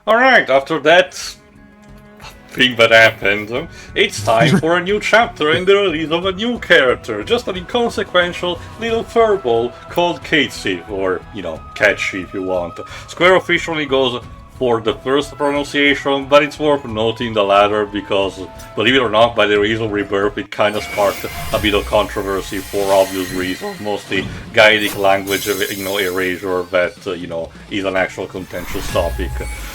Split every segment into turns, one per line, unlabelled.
Alright, after that thing that happened, it's time for a new chapter and the release of a new character, just an inconsequential little furball called Casey, or, Catchy if you want. Square officially goes for the first pronunciation, but it's worth noting the latter because, believe it or not, by the release of Rebirth it kind of sparked a bit of controversy for obvious reasons, mostly Gaelic language, erasure that, is an actual contentious topic.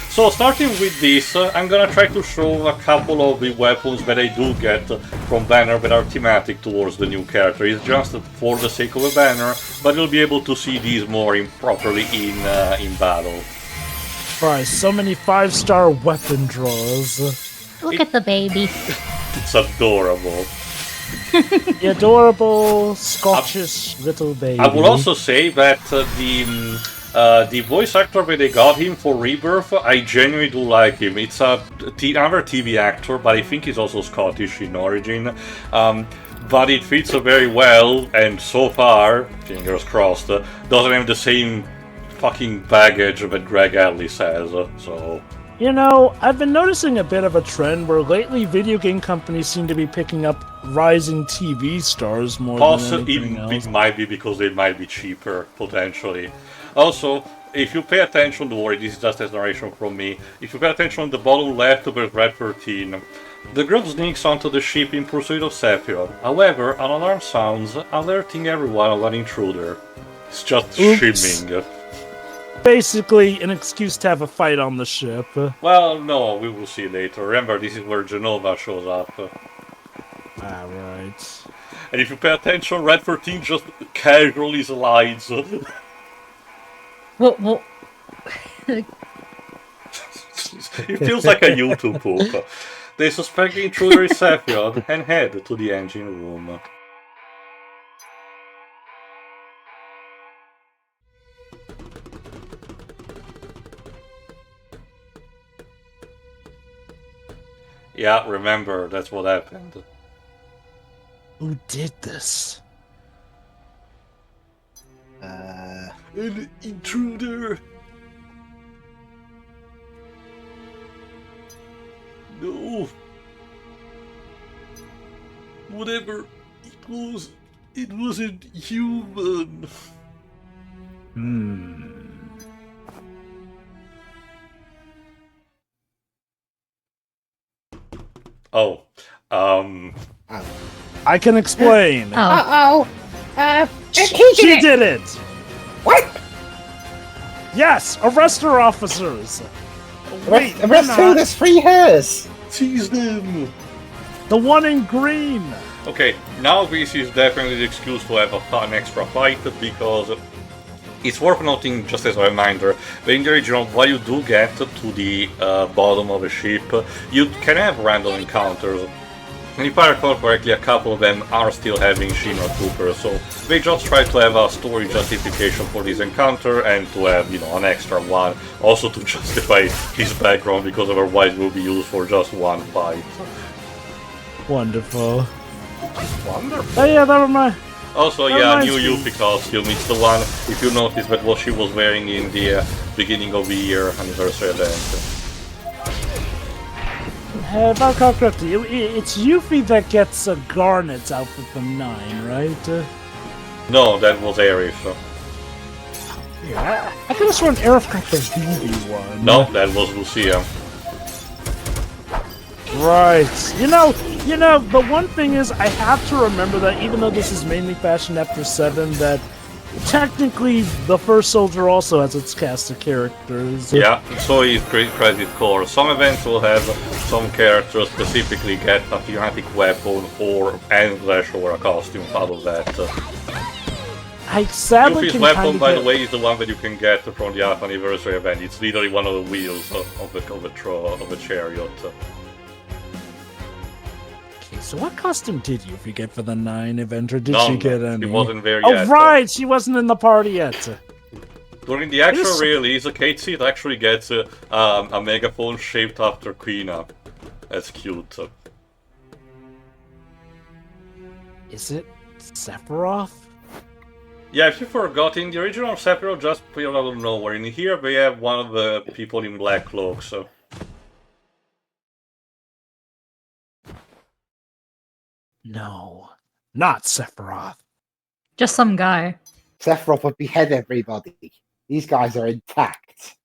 So starting with this, I'm gonna try to show a couple of the weapons that I do get from banner that are thematic towards the new character. It's just for the sake of a banner, but you'll be able to see these more properly in battle.
Right, so many 5-star weapon draws.
Look at the baby.
It's adorable.
The adorable Scottish little baby.
I will also say that the voice actor that they got him for Rebirth, I genuinely do like him. It's another TV actor, but I think he's also Scottish in origin. But it fits very well, and so far, fingers crossed, doesn't have the same fucking baggage that Greg Ellis has, so...
I've been noticing a bit of a trend where lately video game companies seem to be picking up rising TV stars more than anything else.
It might be because they might be cheaper, potentially. Also, if you pay attention, don't worry, this is just a narration from me. If you pay attention on the bottom left, there's Red 13. The group sneaks onto the ship in pursuit of Sephiroth. However, an alarm sounds, alerting everyone of an intruder. It's just shimming.
Basically, an excuse to have a fight on the ship.
Well, no, we will see later. Remember, this is where Jenova shows up.
Right.
And if you pay attention, Red 13 just casually slides.
Well.
It feels like a YouTube poop. They suspect the intruder is Sephiroth and head to the engine room. Yeah, remember, that's what happened.
Who did this?
An intruder. No. Whatever it was, it wasn't human. Oh,
I can explain.
She
did it!
What?
Yes, arrest her, officers! Wait,
Arrest who? There's 3 hairs!
seize them!
the one in green!
Okay, now this is definitely the excuse to have an extra fight, because it's worth noting, just as a reminder, that in the original, while you do get to the bottom of a ship, you can have random encounters. And if I recall correctly, a couple of them are still having Shinra troopers, so they just try to have a story justification for this encounter and to have, an extra one, also to justify his background, because otherwise it will be used for just one fight.
Wonderful.
Wonderful.
Oh yeah, never mind.
Also, yeah, new Yuffie costume. It's the one, if you notice, that what she was wearing in the beginning of the year anniversary event.
If I recall correctly, it's Yuffie that gets a Garnet's outfit from 9, right?
No, that was Aerith.
Yeah, I could have sworn Aerith got the Vivi one.
No, that was Lucia.
Right. You know, the one thing is, I have to remember that even though this is mainly fashioned after 7, that technically the First Soldier also has its cast of characters.
Yeah, so is Credit Core. Some events will have some characters specifically get a thematic weapon or slash or a costume out of that.
I sadly
Yuffie's
can
weapon,
kinda
by
get...
the way, is the one that you can get from the Alpha Anniversary event. It's literally one of the wheels of a chariot.
Okay, so what costume did Yuffie get for the 9 event, or did
None.
she get any?
She wasn't there
Oh,
yet.
right! She wasn't in the party yet.
During the actual release, Kate Seed actually gets a megaphone shaped after Quina. That's cute.
Is it Sephiroth?
Yeah, if you forgot, in the original Sephiroth just appeared out of nowhere. In here, we have one of the people in black cloaks, so...
No, not Sephiroth.
Just some guy.
Sephiroth would behead everybody. These guys are intact.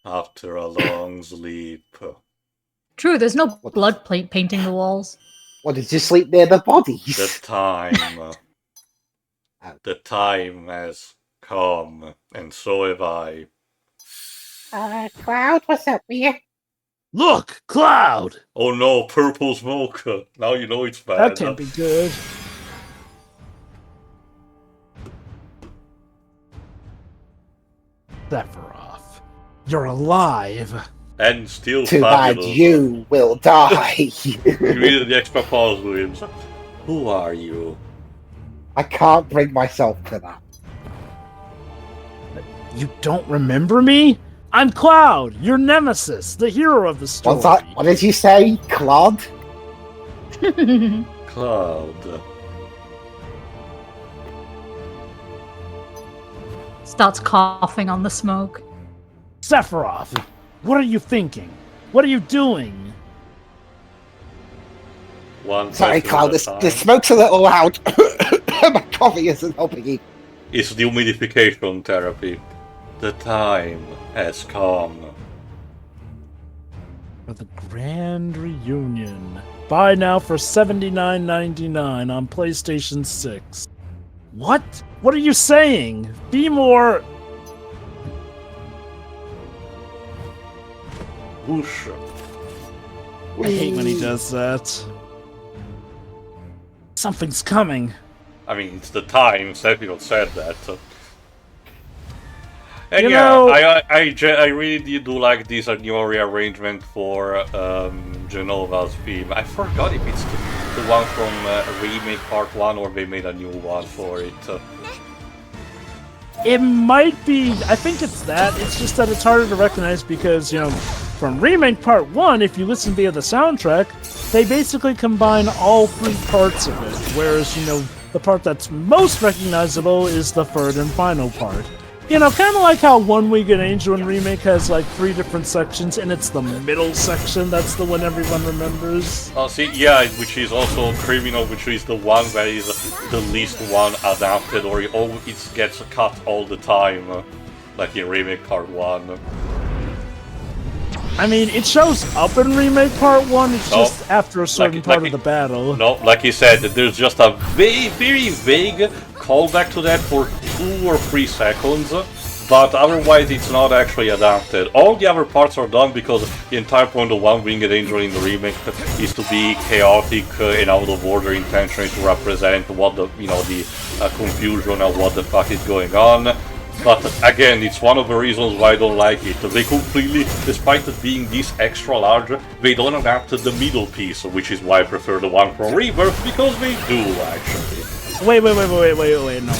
After a long sleep.
True, there's no blood painting the walls.
What, did you sleep near the bodies?
The time... the time has come, and so have I.
Cloud, what's up here?
Look, Cloud!
Oh no, purple smoke. Now you know it's bad.
That can't be good. Sephiroth, you're alive.
And still
Too bad
fabulous.
you will die.
Immediately extra pause with him. Who are you?
I can't bring myself to that.
You don't remember me? I'm Cloud, your nemesis, the hero of the story.
What's that? What did you say, Claude?
Cloud.
Starts coughing on the smoke.
Sephiroth, what are you thinking? What are you doing?
One
Sorry,
second
Cloud,
at a
the
time.
smoke's a little loud. My coffee isn't helping you.
It's the humidification therapy. The time has come.
For the grand reunion. Buy now for $79.99 on PlayStation 6. What? What are you saying? Be more...
Whoosh.
I hate when he does that. Something's coming.
I mean, it's the time. Sephiroth said that. And
You
yeah,
know-
I really did do like this new rearrangement for Jenova's theme. I forgot if it's the one from Remake Part 1 or they made a new one for it.
It might be... I think it's that. It's just that it's harder to recognize because, you know, from Remake Part 1, if you listen via the soundtrack, they basically combine all three parts of it. Whereas, you know, the part that's most recognizable is the third and final part. You know, kind of like how One Winged Angel in Remake has like 3 different sections, and it's the middle section that's the one everyone remembers.
Oh, see, yeah, which is also Criminal, which is the one that is the least one adapted, or it gets cut all the time, like in Remake Part 1.
I mean, it shows up in Remake Part 1, it's just after a certain part of the battle.
No, like you said, there's just a very vague callback to that for 2 or 3 seconds, but otherwise it's not actually adapted. All the other parts are done because the entire point of One Winged Angel in the remake is to be chaotic and out of order, intentionally to represent what the, you know, the confusion of what the fuck is going on. But again, it's one of the reasons why I don't like it. They completely, despite it being this extra large, they don't adapt the middle piece, which is why I prefer the one from Rebirth, because they do, actually.
Wait, no.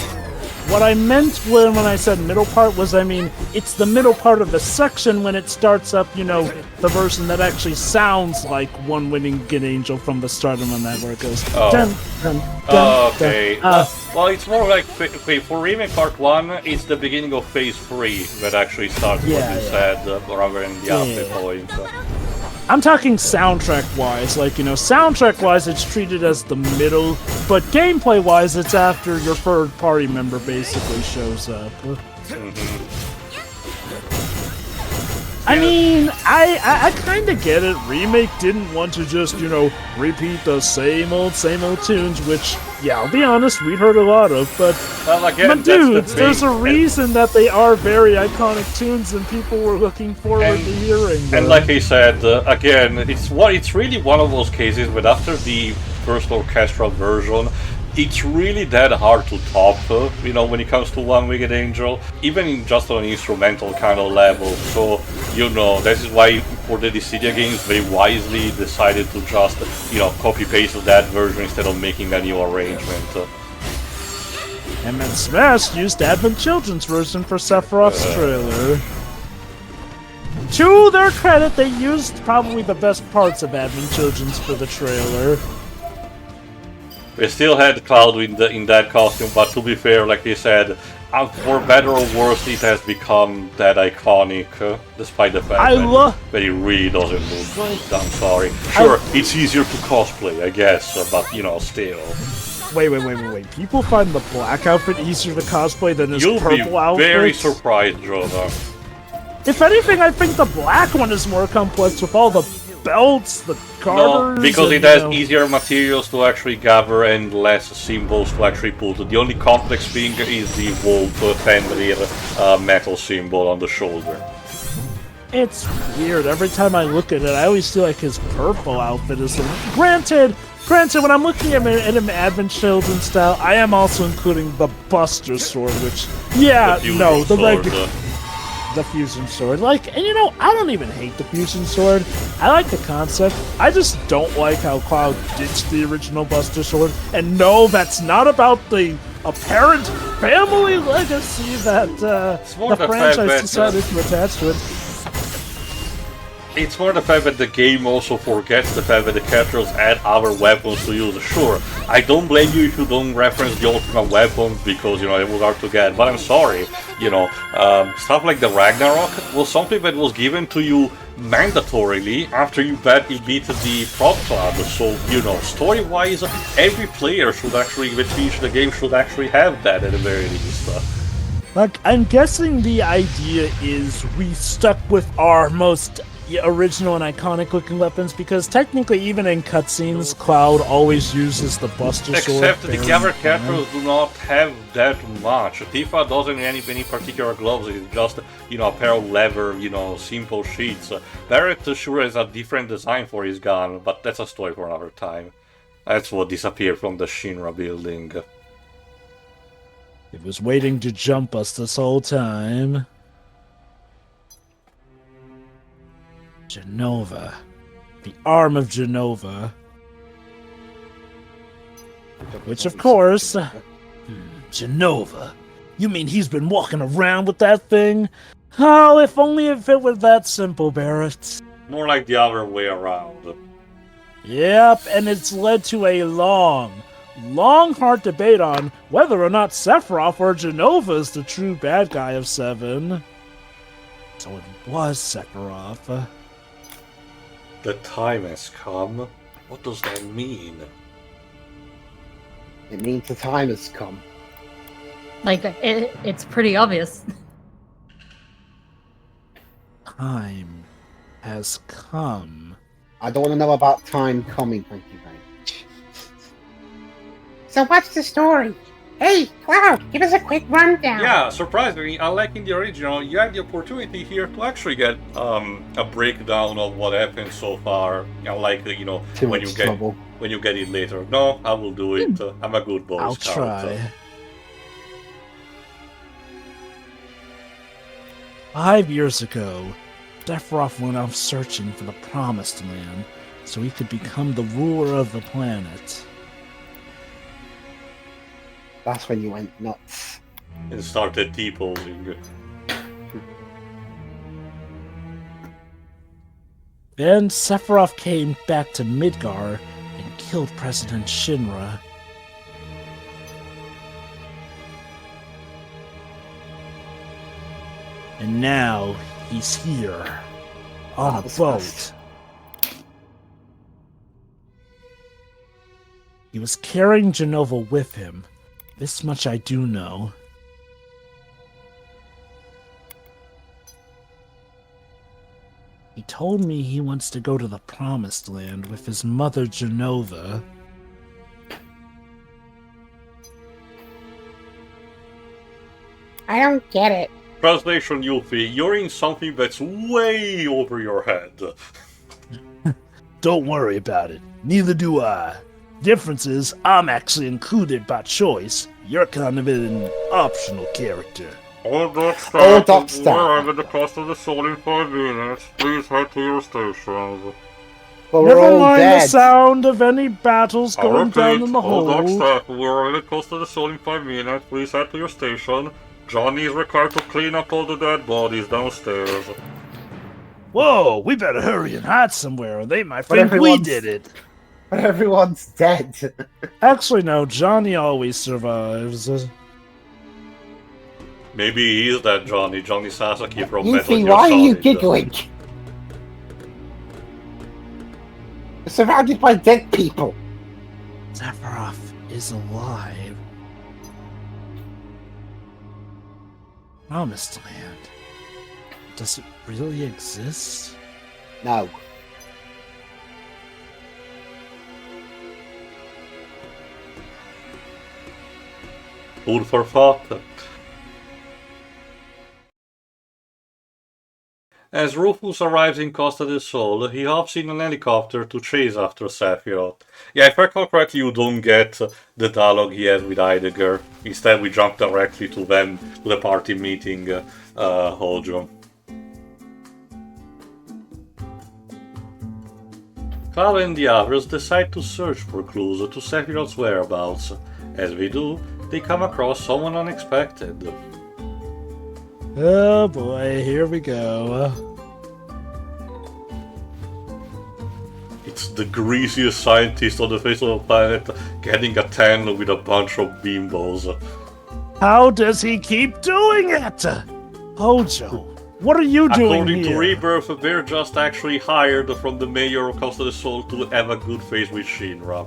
What I meant when I said middle part was, I mean, it's the middle part of the section when it starts up, you know, the version that actually sounds like One Winged Angel from the start and when that where it goes.
Oh.
Dun, dun, dun,
Okay.
dun.
Well, it's more like, for Remake Part 1, it's the beginning of Phase 3 that actually starts what you said, rather than the after point.
I'm talking soundtrack-wise, like, you know, soundtrack-wise it's treated as the middle, but gameplay-wise it's after your third party member basically shows up. I mean, I kind of get it. Remake didn't want to just, you know, repeat the same old tunes, which, yeah, I'll be honest, we've heard a lot of, but,
Well, again,
but dudes, there's a reason that they are very iconic tunes and people were looking forward to hearing them.
And like I said, again, it's really one of those cases where after the first orchestral version, it's really that hard to top, you know, when it comes to One Winged Angel, even in just on an instrumental kind of level. So, you know, this is why for the Dissidia games they wisely decided to just, you know, copy-paste that version instead of making a new arrangement.
And then Smash used Advent Children's version for Sephiroth's trailer. To their credit, they used probably the best parts of Advent Children's for the trailer.
We still had Cloud in that costume, but to be fair, like they said, for better or worse, it has become that iconic, despite the fact that it really doesn't look good. I'm sorry. Sure, it's easier to cosplay, I guess, but still.
Wait. People find the black outfit easier to cosplay than his purple outfit?
You'll be very surprised, Jenova.
If anything, I think the black one is more complex with all the belts, the garters...
No, because it has easier materials to actually gather and less symbols to actually put. The only complex thing is the Wolf Fenrir metal symbol on the shoulder.
It's weird. Every time I look at it, I always feel like his purple outfit is... Granted, when I'm looking at him Advent Children style, I am also including the Buster Sword, which... Yeah, the fusion sword. Like, and I don't even hate the fusion sword. I like the concept. I just don't like how Cloud ditched the original Buster Sword. And no, that's not about the apparent family legacy that the franchise decided to attach to it.
It's more the fact that the game also forgets the fact that the characters add other weapons to use. Sure, I don't blame you if you don't reference the ultimate weapon because, it was hard to get, but I'm sorry, stuff like the Ragnarok was something that was given to you mandatorily after you beat the prop club, so, story-wise, every player should actually, that finished the game, should actually have that at the very least.
Like, I'm guessing the idea is we stuck with our most original and iconic looking weapons because technically even in cutscenes Cloud always uses the Buster Sword.
Except the other characters do not have that much. Tifa doesn't have any particular gloves, it's just a pair of leather, simple sheets. Barret sure has a different design for his gun, but that's a story for another time. That's what disappeared from the Shinra building.
It was waiting to jump us this whole time. Jenova. The arm of Jenova. Which, of course... Jenova? You mean he's been walking around with that thing? Oh, if only if it were that simple, Barret.
More like the other way around.
Yep, and it's led to a long, hard debate on whether or not Sephiroth or Jenova is the true bad guy of 7. So it was Sephiroth.
The time has come. What does that mean?
It means the time has come.
Like, it's pretty obvious.
Time has come.
I don't want to know about time coming, thank you very much. So what's the story? Hey, Cloud, give us a quick rundown.
Yeah, surprisingly, unlike in the original, you had the opportunity here to actually get a breakdown of what happened so far. Unlike when you get it later. No, I will do it. I'm a good boy.
I'll try. 5 years ago, Sephiroth went off searching for the Promised Land so he could become the ruler of the planet.
That's when you went nuts.
And started T-posing.
Then Sephiroth came back to Midgar and killed President Shinra. And now he's here, on a boat. He was carrying Jenova with him. This much I do know. He told me he wants to go to the Promised Land with his mother Jenova.
I don't get it.
Translation, Yuffie, you're in something that's way over your head.
Don't worry about it. Neither do I. Difference is, I'm actually included by choice. You're kind of an optional character.
All Doc
Staff.
We're having the Costa de Sol in 5 minutes. Please head to your stations.
Well,
never mind the sound of any battles going down in the
hold.
hold.
Staff, we're having the Costa de Sol in 5 minutes. Please head to your station. Johnny is required to clean up all the dead bodies downstairs.
Whoa, we better hurry and hide somewhere, or they might think we did it.
But everyone's dead.
Actually, no. Johnny always survives.
Maybe he is that Johnny Sasaki from Metal
Yuffie,
Gear
why are you
Solid.
giggling? You're surrounded by dead people.
Sephiroth is alive. Promised Land. Does it really exist?
No.
Food for thought. As Rufus arrives in Costa de Sol, he hops in an helicopter to chase after Sephiroth. Yeah, if I recall correctly, you don't get the dialogue he has with Heidegger. Instead, we jump directly to them, to the party meeting, Hojo. Cloud and the others decide to search for clues to Sephiroth's whereabouts. As we do, they come across someone unexpected.
Oh boy, here we go.
It's the greasiest scientist on the face of the planet getting a 10 with a bunch of bimbos.
How does he keep doing it? Hojo, what are you doing
According
here?
to Rebirth, they're just actually hired from the mayor of Costa de Sol to have a good face with Shinra.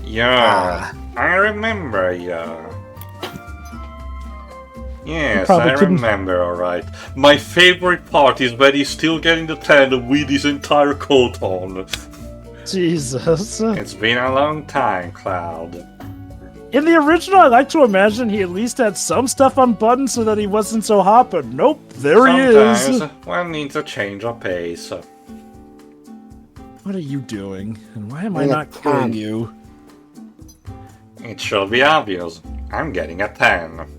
Yeah, I remember ya. Yes, I remember, alright. My favorite part is when he's still getting the 10 with his entire coat on.
Jesus.
It's been a long time, Cloud.
In the original, I like to imagine he at least had some stuff unbuttoned so that he wasn't so hot, but nope, there he is.
Sometimes one needs a change of pace.
What are you doing? And why am I not killing you?
It should be obvious. I'm getting a 10.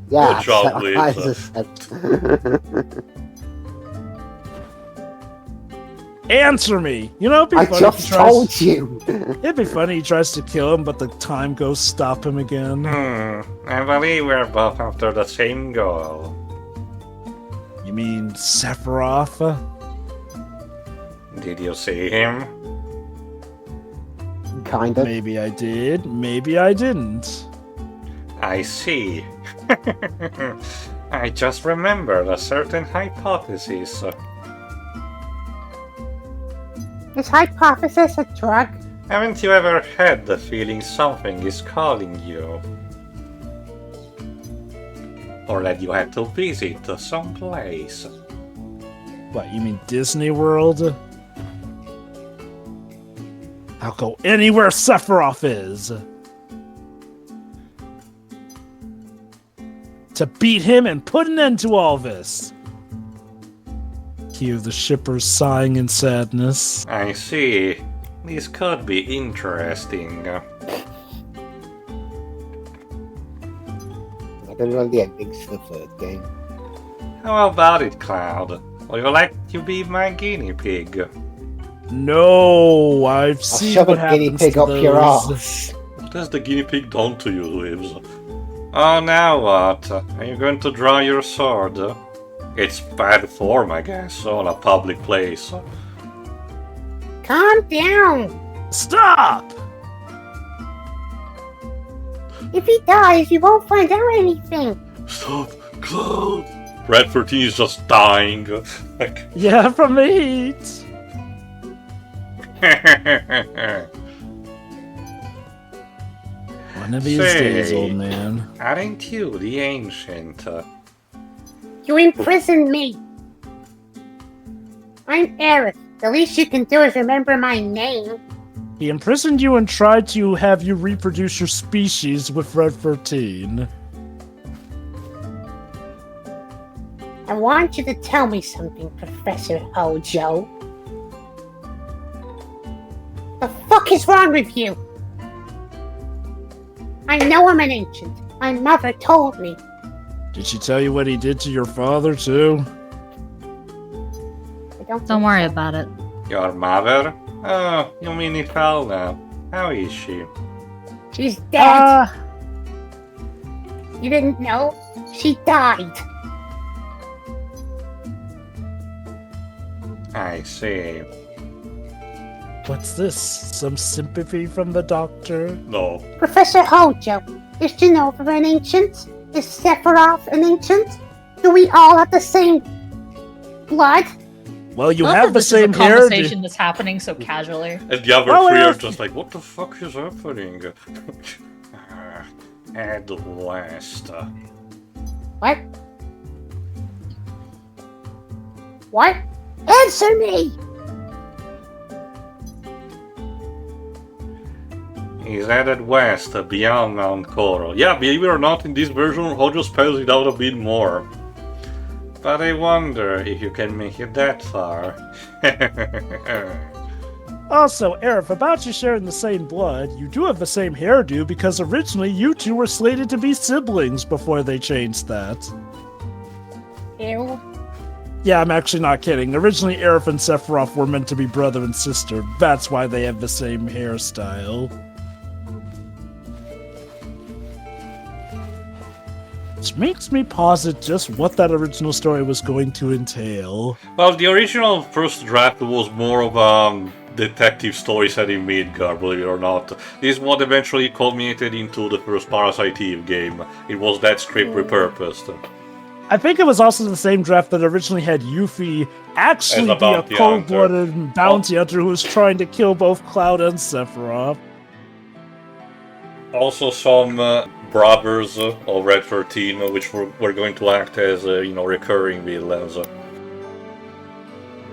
Yeah,
Good job,
so
Liz.
I just said-
Answer me! You know, it'd be
I
funny if
just
he tries...
told you.
It'd be funny he tries to kill him, but the time goes stop him again.
I believe we're both after the same goal.
You mean Sephiroth?
Did you see him?
Kind of.
Maybe I did, maybe I didn't.
I see. I just remembered a certain hypothesis.
Is hypothesis a drug?
Haven't you ever had the feeling something is calling you? Or that you had to visit some place?
What, you mean Disney World? I'll go anywhere Sephiroth is! To beat him and put an end to all this! Cue the shippers sighing in sadness.
I see. This could be interesting.
I don't know the endings to the third game.
How about it, Cloud? Would you like to be my guinea pig?
No, I've
I'll
seen
shove
what
a guinea
happens
pig
to
up your
those.
ass.
What has the guinea pig done to you, Lives? Oh, now what? Are you going to draw your sword? It's bad form, I guess, on a public place.
Calm down.
Stop!
If he dies, you won't find out anything.
Stop, Cloud! Red 13 is just dying. Like,
Yeah, from the heat. One of these days, old man.
Aren't you the ancient?
You imprisoned me. I'm Aerith. The least you can do is remember my name.
He imprisoned you and tried to have you reproduce your species with Red 13.
I want you to tell me something, Professor Hojo. The fuck is wrong with you? I know I'm an ancient. My mother told me.
Did she tell you what he did to your father, too?
I don't
Don't worry about it.
Your mother? Oh, you mean Ifalna. How is she?
She's dead. You didn't know? She died.
I see.
What's this? Some sympathy from the doctor?
No.
Professor Hojo, is Jenova an ancient? Is Sephiroth an ancient? Do we all have the same blood?
Well, you
I love
have
that
the
this is
same
a
hair.
conversation that's happening so casually.
And the other
Well,
three are
if-
just like, what the fuck is happening? At last.
What? What? Answer me!
He's headed west, beyond Mount Coral. Yeah, believe it or not, in this version, Hojo spells it out a bit more. But I wonder if you can make it that far.
Also, Aerith, about you sharing the same blood, you do have the same hairdo because originally you two were slated to be siblings before they changed that.
Ew.
Yeah, I'm actually not kidding. Originally, Aerith and Sephiroth were meant to be brother and sister. That's why they have the same hairstyle. Which makes me posit just what that original story was going to entail.
Well, the original first draft was more of a detective story set in Midgard, believe it or not. This is what eventually culminated into the first Parasite Eve game. It was that script repurposed.
I think it was also the same draft that originally had Yuffie actually
As a
be a
bounty
cold-blooded bounty hunter who was trying to kill both Cloud and Sephiroth.
Also some brothers of Red 13, which were going to act as, recurring villains.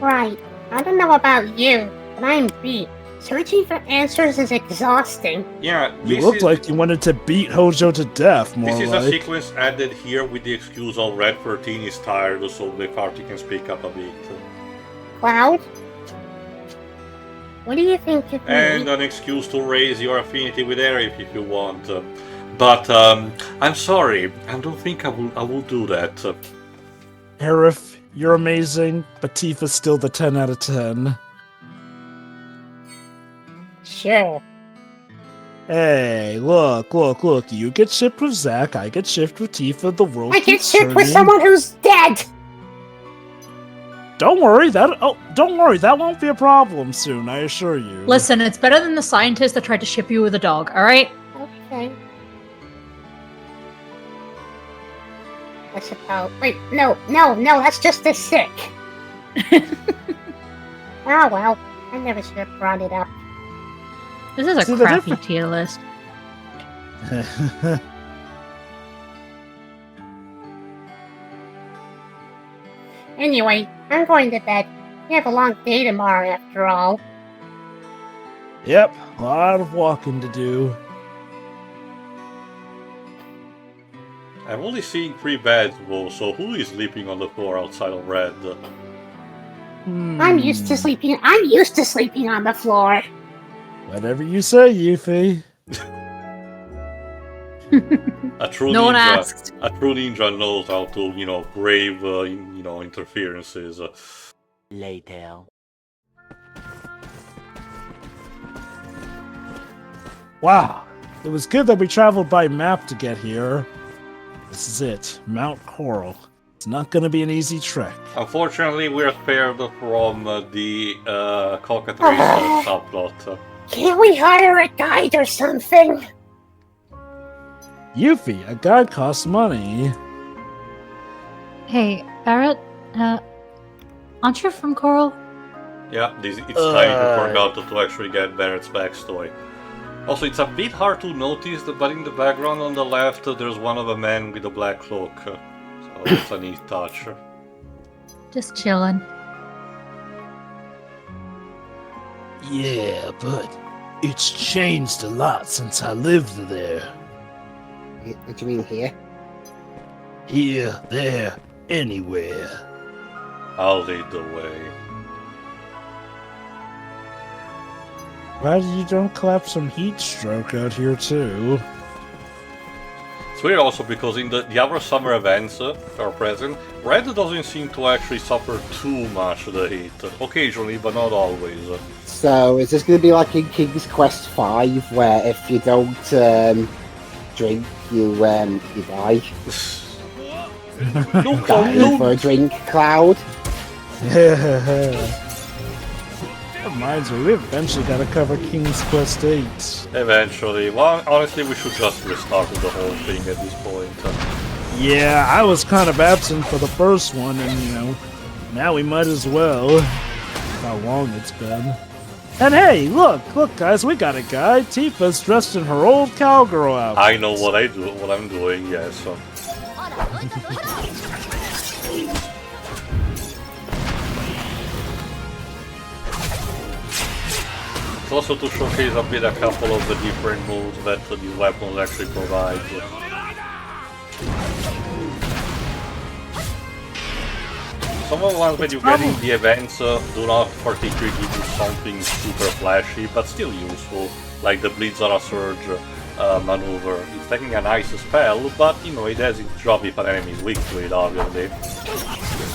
Right. I don't know about you, but I'm beat. Searching for answers is exhausting.
Yeah,
You
this
looked
is,
like you wanted to beat Hojo to death, more
this is
like.
a sequence added here with the excuse of Red 13 is tired, so the party can speak up a bit.
Cloud? What do you think of
And
me?
an excuse to raise your affinity with Aerith if you want. But I'm sorry, I don't think I will do that.
Aerith, you're amazing, but Tifa's still the 10 out of 10.
Sure.
Hey, look. You get shipped with Zack, I get shipped with Tifa, the world
I get
keeps
shipped with
turning.
someone who's dead!
Don't worry, that won't be a problem soon, I assure you.
Listen, it's better than the scientist that tried to ship you with a dog, alright?
Okay. I suppose. Wait, no, that's just as sick. Oh well, I never should have brought it up.
This is a
See, the
crappy
difference-
tier list.
Anyway, I'm going to bed. We have a long day tomorrow, after all.
Yep, a lot of walking to do.
I'm only seeing 3 beds though, so who is sleeping on the floor outside of Red?
I'm used to sleeping. I'm used to sleeping on the floor.
Whatever you say, Yuffie.
A true
No one
ninja.
asked.
A true ninja knows how to, brave, interferences.
Later.
Wow, it was good that we traveled by map to get here. This is it, Mount Coral. It's not gonna be an easy trek.
Unfortunately, we're spared from the cockatrice subplot.
Can't we hire a guide or something?
Yuffie, a guide costs money.
Hey, Barret, aren't you from Coral?
Yeah, it's time to forgot to actually get Barret's backstory. Also, it's a bit hard to notice, but in the background on the left, there's one of a man with a black cloak. So it's a neat touch.
Just chillin'.
Yeah, but it's changed a lot since I lived there.
What do you mean here?
Here, there, anywhere.
I'll lead the way.
Why you don't collapse some heat stroke out here too?
It's weird also because in the other summer events are present, Red doesn't seem to actually suffer too much the heat. Occasionally, but not always.
So, is this going to be like in King's Quest 5, where if you don't drink, you die? Die for a drink, Cloud?
Reminds me, we eventually gotta cover King's Quest 8.
Eventually. Well, honestly, we should just restart with the whole thing at this point.
Yeah, I was kind of absent for the first one, and now we might as well. How long it's been. And hey, look, guys, we got a guy. Tifa's dressed in her old cowgirl outfit.
I know what I'm doing, yes. It's also to showcase a bit a couple of the different moves that these weapons actually provide. Some of the ones that you get in the events do not particularly give you something super flashy, but still useful, like the Blitz on a Surge maneuver. It's taking a nice spell, but it does its job if an enemy is weak to it, obviously.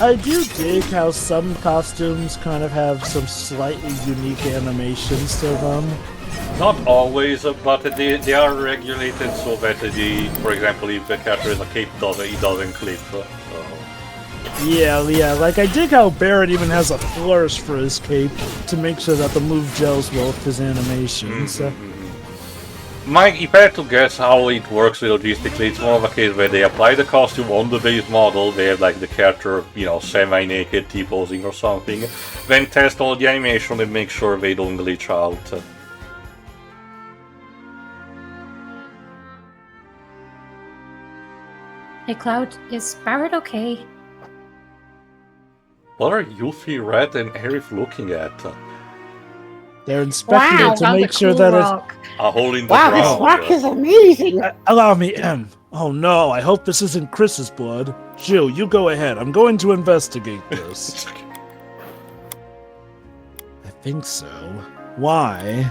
I do dig how some costumes kind of have some slightly unique animations to them.
Not always, but they are regulated so that, for example, if the character has a cape, it doesn't clip.
Yeah, like I dig how Barret even has a flourish for his cape to make sure that the move gels well with his animations.
Mike, if I had to guess how it works logistically, it's more of a case where they apply the costume on the base model, they have like the character, semi-naked T-posing or something, then test all the animation and make sure they don't glitch out.
Hey, Cloud, is Barret okay?
What are Yuffie, Red, and Aerith looking at?
They're inspecting it to
Found
make
a
sure
cool
that
rock.
A hole in the
Wow,
ground.
this rock is amazing!
Allow me, Oh no, I hope this isn't Chris's blood. Jill, you go ahead. I'm going to investigate this. I think so. Why?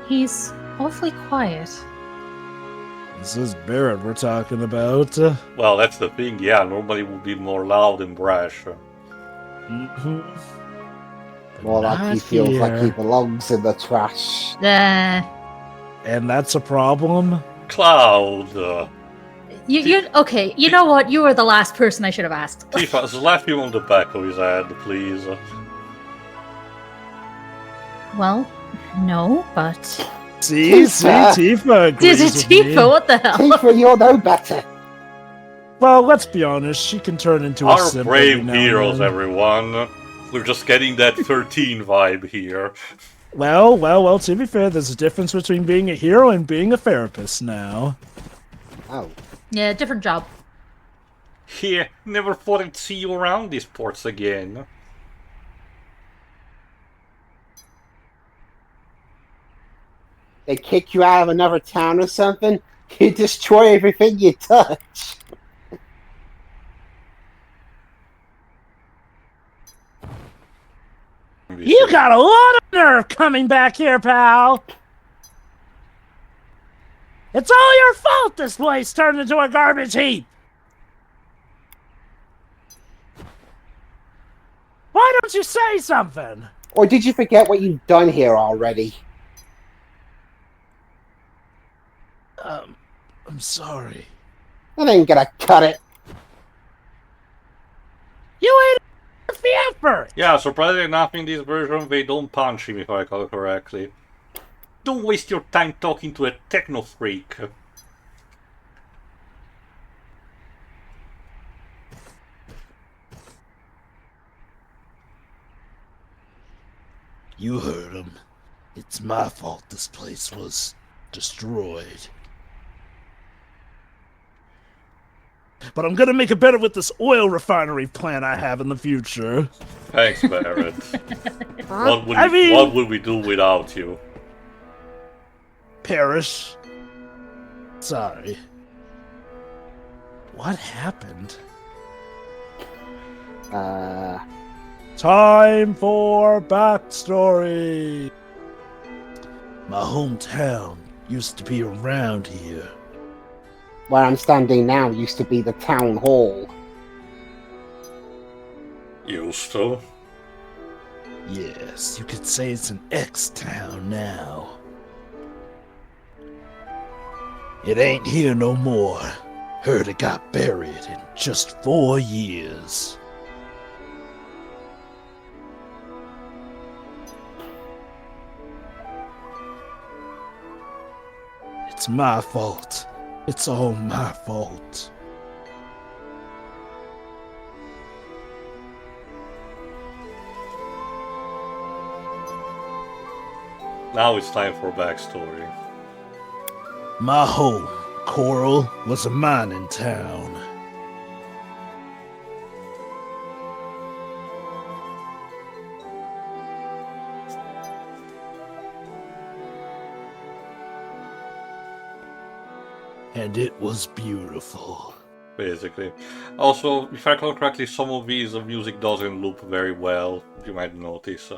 He's awfully quiet.
This is Barret we're talking about.
Well, that's the thing, yeah, normally it would be more loud and brash.
More like he
Not
feels like he
here.
belongs in the trash.
And that's a problem?
Cloud!
Okay, you know what? You were the last person I should have asked.
Tifa, slap him on the back of his head, please.
Well, no, but...
See,
Tifa.
Tifa agrees
This is
with me.
Tifa, what the hell?
Tifa, you'll know better.
Well, let's be honest, she can turn into a
Our
symbol
brave
every now and
heroes,
then.
everyone. We're just getting that 13 vibe here.
Well, to be fair, there's a difference between being a hero and being a therapist now.
Oh.
Yeah, different job.
Yeah, never thought I'd see you around these ports again.
They kick you out of another town or something, you destroy everything you touch.
You got a lot of nerve coming back here, pal! It's all your fault this place turned into a garbage heap! Why don't you say something?
Or did you forget what you've done here already?
I'm sorry.
That ain't gonna cut it.
You ain't worth the effort!
Yeah, surprisingly enough in this version they don't punch him if I recall correctly. Don't waste your time talking to a techno freak.
You heard him. It's my fault this place was destroyed. But I'm gonna make it better with this oil refinery plant I have in the future.
Thanks, Barret.
Huh?
What would we do without you?
Perish. Sorry. What happened? Time for backstory. My hometown used to be around here.
Where I'm standing now used to be the town hall.
Used to?
Yes, you could say it's an ex-town now. It ain't here no more. Heard it got buried in just 4 years. It's my fault. It's all my fault.
Now it's time for backstory.
My home, Corel, was a mining town. And it was beautiful.
Basically. Also, if I recall correctly, some of these music doesn't loop very well, you might notice.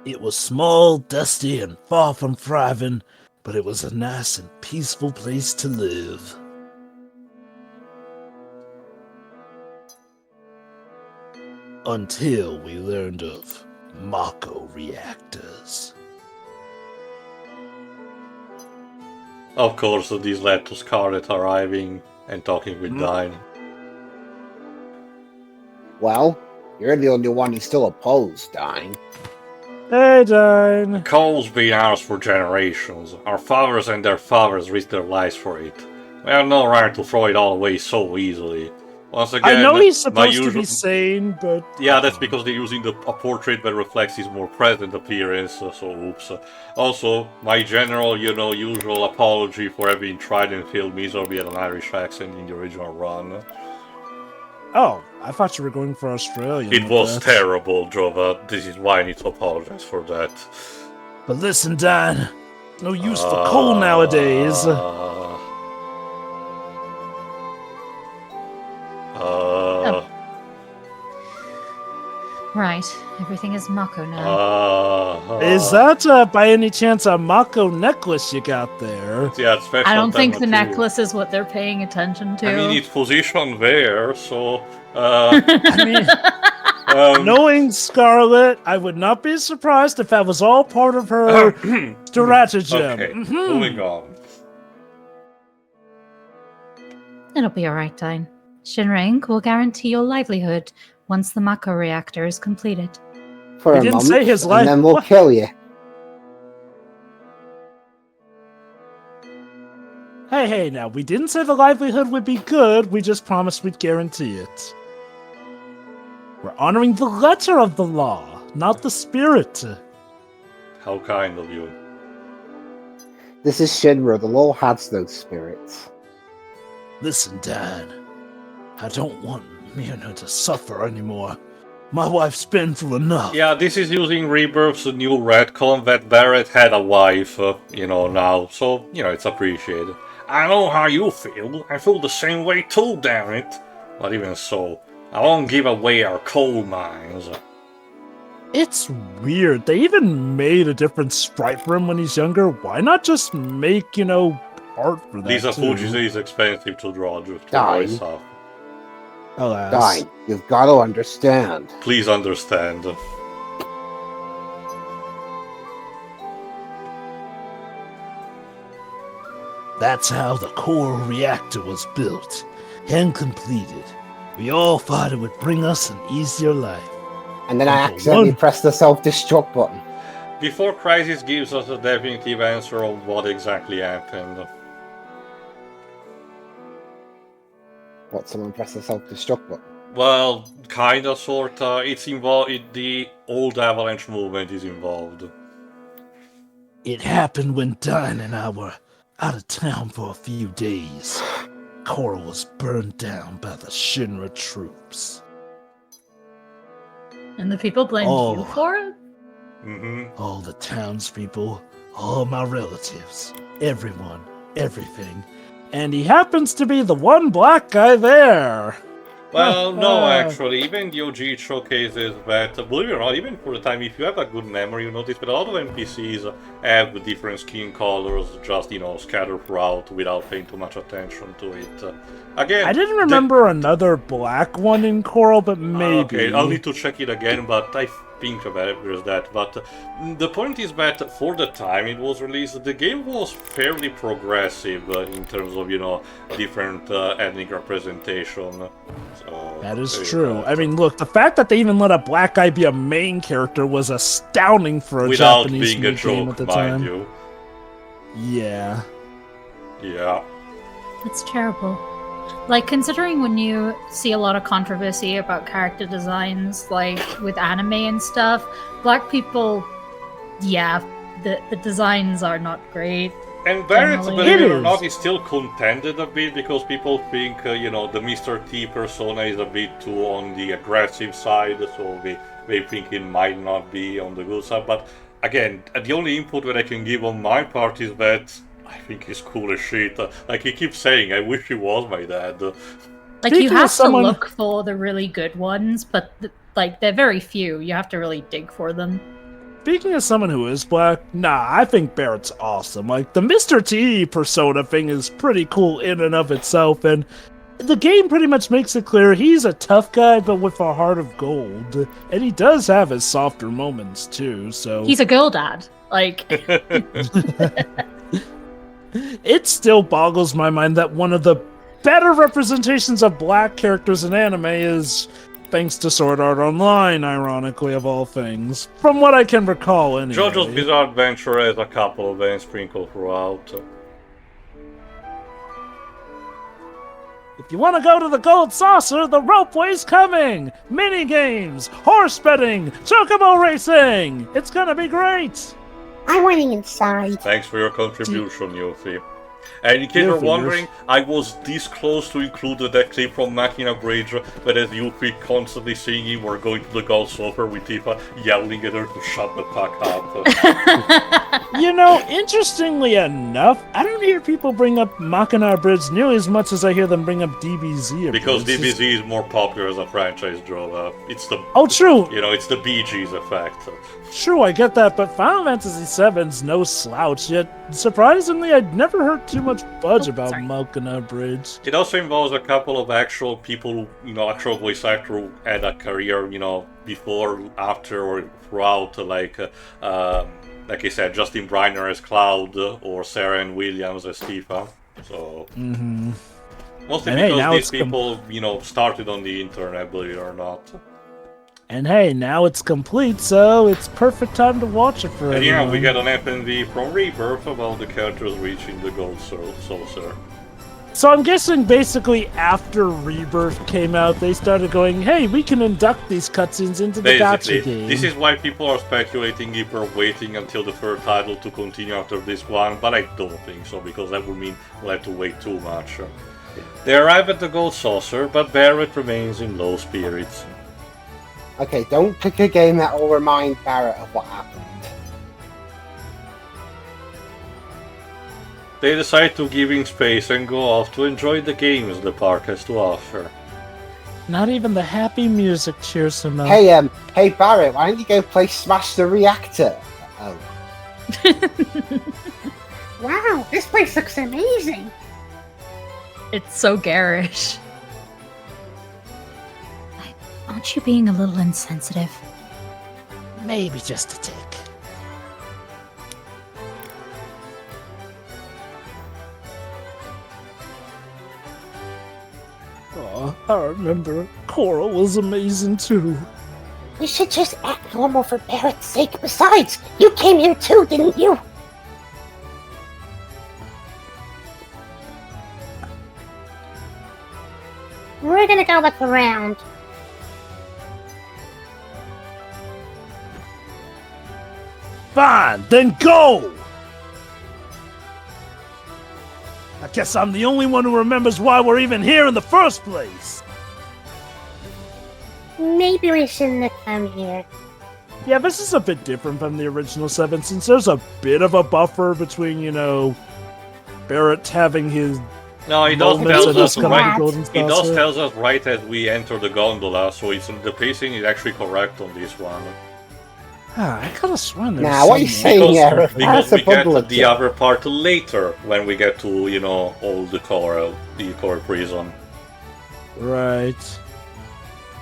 It was small, dusty, and far from thriving, but it was a nice and peaceful place to live. Until we learned of Mako reactors.
Of course, these led to Scarlet arriving and talking with Dyne.
Well, you're the only one who's still opposed, Dyne.
Hey, Dyne.
Coal's been ours for generations. Our fathers and their fathers risked their lives for it. We have no right to throw it all away so easily. Once again,
I know he's supposed to be sane, but...
Yeah, that's because they're using a portrait that reflects his more present appearance, so oops. Also, my general, usual apology for having tried and failed miserably at an Irish accent in the original run.
Oh, I thought you were going for Australia.
It was terrible, Jova. This is why I need to apologize for that.
But listen, Dyne, no use for coal nowadays.
Right, everything is Mako now.
Is that, by any chance, a Mako necklace you got there?
Yeah, it's special.
I don't think the
material.
necklace is what they're paying attention to.
I mean, it's positioned there, so...
I mean, knowing Scarlet, I would not be surprised if that was all part of her stratagem.
Okay, moving on.
It'll be alright, Dyne. Shinra Inc. will guarantee your livelihood once the Mako reactor is completed.
For
He
a
didn't
moment,
say his life-
and then we'll
what?
kill you.
Hey, now, we didn't say the livelihood would be good, we just promised we'd guarantee it. We're honoring the letter of the law, not the spirit.
How kind of you.
This is Shinra, the law has no spirits.
Listen, Dad, I don't want Myrna to suffer anymore. My wife's been through enough.
Yeah, this is using Rebirth's new retcon that Barret had a wife, now, so, it's appreciated. I know how you feel. I feel the same way too, damn it. But even so, I won't give away our coal mines.
It's weird. They even made a different sprite for him when he's younger. Why not just make, art for that
Lisa
too?
Fuji's is expensive to draw
Dyne.
voice off.
Alas.
Dyne, you've got to understand.
Please understand.
That's how the core reactor was built and completed. We all thought it would bring us an easier life.
And then I
Number
accidentally
one.
pressed the self-destruct button.
Before Crisis gives us a definitive answer on what exactly happened.
What, someone pressed the self-destruct button?
Well, kinda, sorta. It's involved. The old Avalanche movement is involved.
It happened when Dyne and I were out of town for a few days. Corel was burned down by the Shinra troops.
And the people blamed
Oh.
you for it?
Mm-hmm.
All the townspeople, all my relatives, everyone, everything. And he happens to be the one black guy there.
Well, no, actually, even the OG showcases that, believe it or not, even for the time, if you have a good memory, you notice that a lot of NPCs have different skin colors, just, scattered throughout without paying too much attention to it. Again,
I didn't remember another black one in Corel, but maybe.
Okay, I'll need to check it again, but I think about it, there's that. But the point is that for the time it was released, the game was fairly progressive in terms of, different ethnic representation. So,
That is
there you
true.
go.
I mean, look, the fact that they even let a black guy be a main character was astounding for a
Without
Japanese
being a
game at
joke,
the
mind
time.
you.
Yeah.
Yeah.
It's terrible. Like, considering when you see a lot of controversy about character designs, like with anime and stuff, black people, yeah, the designs are not great.
And Barret,
Generally.
believe it or
It
not,
is.
is still contended a bit because people think, the Mr. T persona is a bit too on the aggressive side, so they think it might not be on the good side. But again, the only input that I can give on my part is that I think he's cool as shit. Like he keeps saying, I wish he was my dad.
Like,
Speaking
you
of
have
someone-
to look for the really good ones, but like they're very few. You have to really dig for them.
Speaking of someone who is black, nah, I think Barret's awesome. Like, the Mr. T persona thing is pretty cool in and of itself, and the game pretty much makes it clear he's a tough guy, but with a heart of gold. And he does have his softer moments, too, so...
He's a girl dad. Like,
It still boggles my mind that one of the better representations of black characters in anime is thanks to Sword Art Online, ironically, of all things. From what I can recall, anyway.
JoJo's Bizarre Adventure has a couple of them sprinkled throughout.
If you want to go to the Gold Saucer, the ropeway's coming! Mini games, horse betting, chocobo racing! It's gonna be great!
I'm waiting inside.
Thanks for your contribution, Yuffie. And in case
Yeah,
you're
for
wondering, I was this close to include that clip from Machina Bridge, but as Yuffie constantly singing, we're going to the Gold Saucer with Tifa yelling at her to shut the fuck up.
You know, interestingly enough, I don't hear people bring up Machina Bridge nearly as much as I hear them bring up DBZ.
Because
Bridge.
DBZ is more popular as a franchise, Jova. It's the,
Oh, true!
it's the Bee Gees effect.
True, I get that, but Final Fantasy VII's no slouch, yet surprisingly, I'd never heard too much buzz
Oh,
about
sorry.
Machina Bridge.
It also involves a couple of actual people, actual voice actor who had a career, before, after, or throughout, like I said, Justin Briner as Cloud, or Sarah Ann Williams as Tifa. So,
Mm-hmm.
mostly
And hey,
because
now
these
it's
people, started on the internet, believe it or not.
And hey, now it's complete, so it's perfect time to watch it for
And yeah, we
everyone.
get an FNV from Rebirth about the characters reaching the Gold Saucer.
So I'm guessing basically after Rebirth came out, they started going, hey, we can induct these cutscenes into the gacha
Basically,
game.
this is why people are speculating if we're waiting until the third title to continue after this one, but I don't think so, because that would mean we'll have to wait too much. They arrive at the Gold Saucer, but Barret remains in low spirits.
Okay, don't pick a game that will remind Barret of what happened.
They decide to give him space and go off to enjoy the games the park has to offer.
Not even the happy music cheers him up.
Hey Barret, why don't you go play Smash the Reactor? Oh.
Wow, this place looks amazing.
it's so garish. Aren't you being a little insensitive?
Maybe just a tick. Oh, I remember. Corel was amazing too.
We should just act normal for Barret's sake. Besides, you came here too, didn't you? We're gonna go look around.
Fine, then go! I guess I'm the only one who remembers why we're even here in the first place.
Maybe we shouldn't have come here.
Yeah, this is a bit different from the original 7, since there's a bit of a buffer between, Barret having his
No, he does
moments
tell
and
us
us coming to
right.
Golden
He does
Saucer.
tells us right as we enter the gondola, so the pacing is actually correct on this one.
I could have sworn there
Now,
was
what are you
some-
saying,
Because,
Eric?
because
That's a
we get
bundle of
the
joy.
other part later when we get to, all the Corel, the Corel prison.
Right.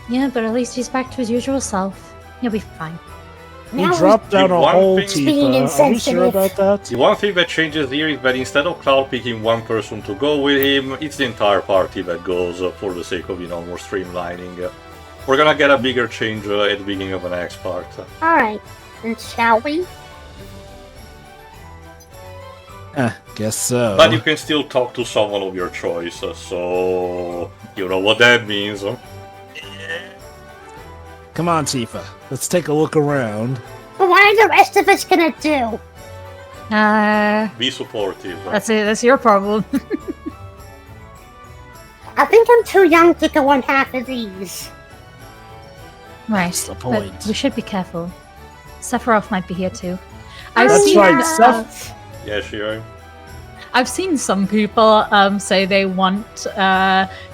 Yeah, but at least he's back to his usual self. He'll be fine.
He
Now
dropped down a
one
whole
thing-
Being
Tifa. Are we sure
insensitive.
about that?
The one thing that changes here is that instead of Cloud picking one person to go with him, it's the entire party that goes for the sake of, more streamlining. We're gonna get a bigger change at the beginning of the next part.
Alright, then shall we?
Guess so.
But you can still talk to someone of your choice, so you know what that means.
Come on, Tifa. Let's take a look around.
But what are the rest of us gonna do?
Be supportive.
That's it. That's your problem.
I think I'm too young to go on half of these.
Right.
That's the point.
But we should be careful. Sephiroth might be here too.
That's right, Seph.
Yeah, sure.
I've seen some people say they want,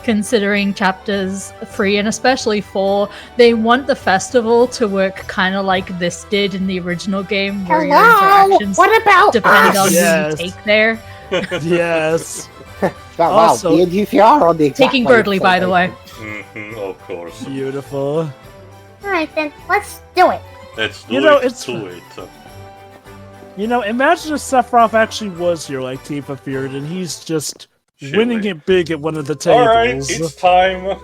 considering chapters 3 and especially 4, they want the festival to work kind of like this did in the original game, where your
Hello?
interactions
What about
depend on
us?
Yes.
who you take there.
Yes.
Wow,
Also-
the UFR on the exact
Taking
way
Birdly,
it's
by the way.
Of course.
Beautiful.
Alright then, let's do it.
Let's do
You know,
it
it's-
to it.
You know, imagine if Sephiroth actually was here like Tifa feared, and he's just
Surely.
winning it big at one of the tables.
Alright, it's time.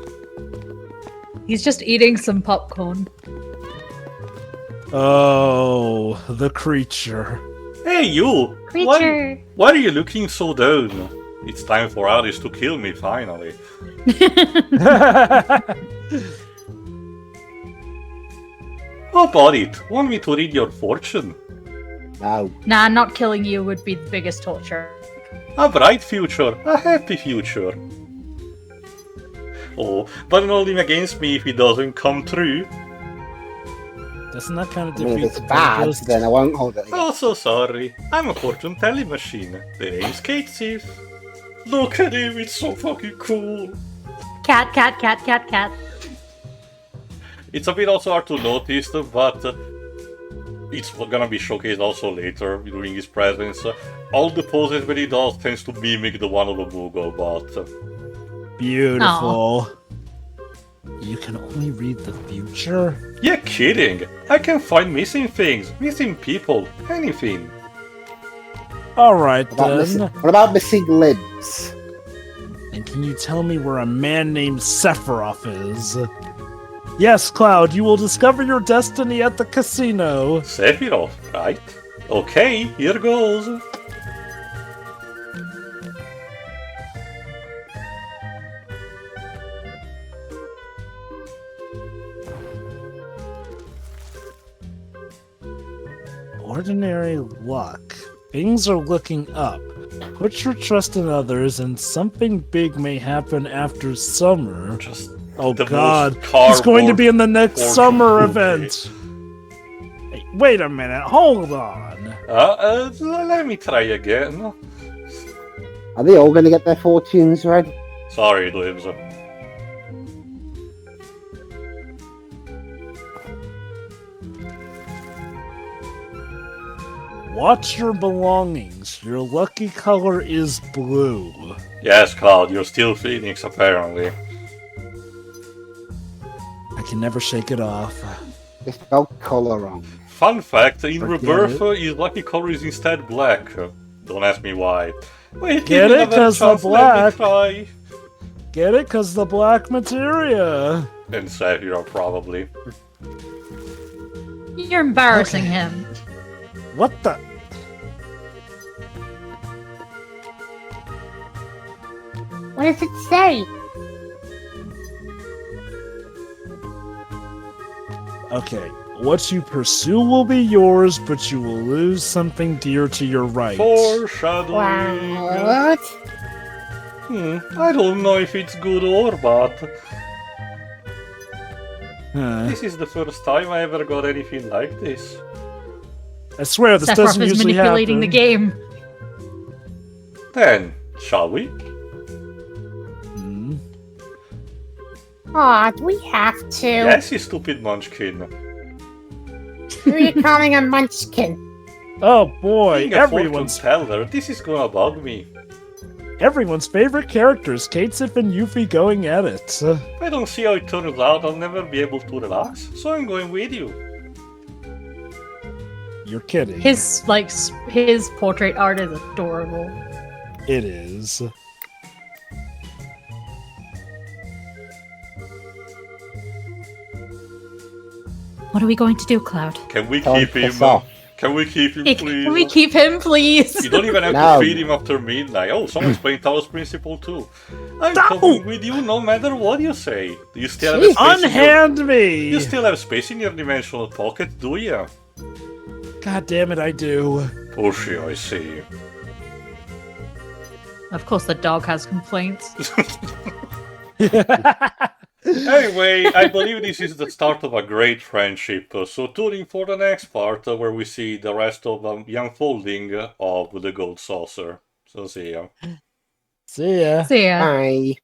He's just eating some popcorn.
Oh, the creature.
Hey, you!
Creature.
Why are you looking so down? It's time for Alice to kill me, finally. How about it? Want me to read your fortune?
No.
Nah, not killing you would be the biggest torture.
A bright future, a happy future. Oh, but hold him against me if he doesn't come true.
Doesn't that kind of
I mean,
defeat
if it's
the
bad,
purpose?
then I won't hold it.
Oh, so sorry. I'm a fortune telling machine. The name's Kate Thief. Look at him, it's so fucking cool.
Cat, cat, cat, cat, cat.
It's a bit also hard to notice, but it's gonna be showcased also later during his presence. All the poses that he does tends to mimic the one of the Moogle, but
Beautiful. You can only read the future?
you're kidding! I can find missing things, missing people, anything.
Alright
What about missing limbs?
And can you tell me where a man named Sephiroth is? Yes, Cloud, you will discover your destiny at the casino.
Sephiroth, right? Okay, here goes.
Ordinary luck. Things are looking up. Put your trust in others, and something big may happen after summer.
Just
Oh
the
god,
most
he's going to be in the next
cardboard
summer
fortune
event! Hey, wait a minute, hold on.
Let me try again.
Are they all going to get their fortunes read?
Sorry, Liz.
Watch your belongings. Your lucky color is blue.
Yes, Cloud, you're still Phoenix, apparently.
I can never shake it off.
They spelled colour wrong.
Fun fact, in
Forget
Rebirth, his lucky color is instead black. Don't ask me why. Wait,
Get
give me
it?
another
'Cause the
chance, let me
black.
try.
Get it? Cause the black materia.
And Sephiroth, probably.
You're embarrassing him.
What the?
What does it say?
Okay, what you pursue will be yours, but you will lose something dear to your right.
Foreshadowing.
What?
I don't know if it's good or bad.
Huh.
This is the first time I ever got anything like this.
I swear this
Sephiroth
doesn't
is
usually
manipulating the
happen.
game.
Then, shall we?
Hmm.
Aw, do we have to?
Yes, you stupid munchkin.
Who are you calling a munchkin?
Oh boy,
Being a fortune
everyone's
teller, this is gonna bug me.
favorite characters, Kate Sif and Yuffie going at it.
If I don't see how it turns out, I'll never be able to relax, so I'm going with you.
You're kidding.
His portrait art is adorable.
It is.
What are we going to do, Cloud?
Can we
Tell him
keep
piss
him?
off.
Can we keep him, please?
Can we keep him, please?
You don't even have
No.
to feed him after midnight. Oh, someone's playing Talos Principle too. I'm coming with you no matter what you say. Do you still have space
Unhand me!
You still have space in your dimensional pocket, do ya?
God damn it, I do.
Pushy, I see.
Of course, the dog has complaints.
Anyway, I believe this is the start of a great friendship, so tune in for the next part where we see the rest of the unfolding of the Gold Saucer. So see ya.
See ya.
See ya.
Bye.